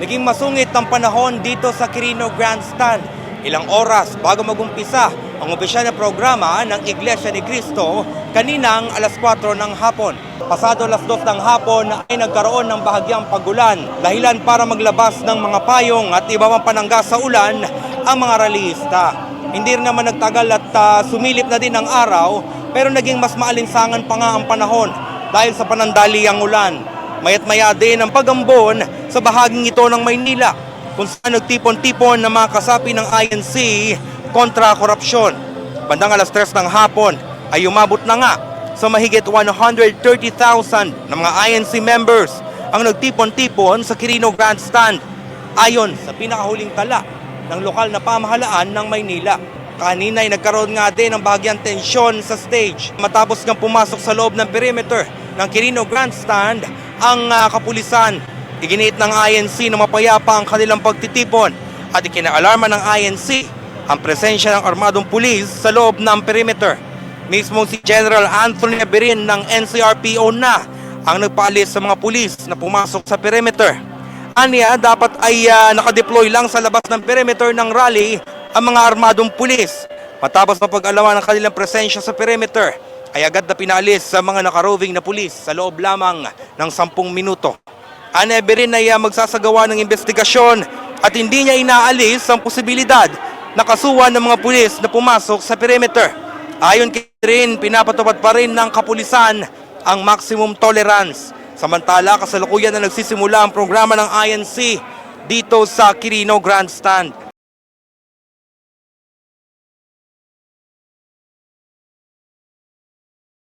Naging masungit ang panahon dito sa Quirino Grandstand. Ilang oras bago magumpisa ang opisyal na programa ng Iglesia ni Cristo kaninang alas 4 ng hapon. Pasado alas 2 ng hapon ay nagkaroon ng bahagyang pagulan, dahilan para maglabas ng mga payong at iba pang panangga sa ulan ang mga rallyista. Hindi rin naman nagtagal at sumilip na din ang araw, pero naging mas maalinsangan pa nga ang panahon dahil sa panandali ang ulan. Mayat maya din ang pagambon sa bahaging ito ng Maynila, kung saan nagtipon-tipon ng mga kasapi ng INC kontra korupsyon. Bandang alas 3 ng hapon ay umabot na nga sa mahigit 130,000 na mga INC members ang nagtipon-tipon sa Quirino Grandstand, ayon sa pinakahuling tala ng lokal na pamahalaan ng Maynila. Kanina ay nagkaroon nga din ng bahagyang tensyon sa stage matapos ngang pumasok sa loob ng perimeter ng Quirino Grandstand ang kapulisan. Iginiit ng INC na mapayapa ang kanilang pagtitipon at ikinaalarma ng INC ang presensya ng armadong pulis sa loob ng perimeter. Mismo si General Anthony Aberin ng NCRPO na ang nagpaalis sa mga pulis na pumasok sa perimeter. Aniya, dapat ay nakadeploy lang sa labas ng perimeter ng rally ang mga armadong pulis. Matapos mapag-alaman ng kanilang presensya sa perimeter, ay agad na pinalis sa mga nakaroving na pulis sa loob lamang ng 10 minuto. Aneberin ay magsasagawa ng investigasyon at hindi niya inaalis ang posibilidad na kasuhan ng mga pulis na pumasok sa perimeter. Ayon kay Rin, pinapatupad pa rin ng kapulisan ang maximum tolerance. Samantala, kasalukuyan na nagsisimula ang programa ng INC dito sa Quirino Grandstand.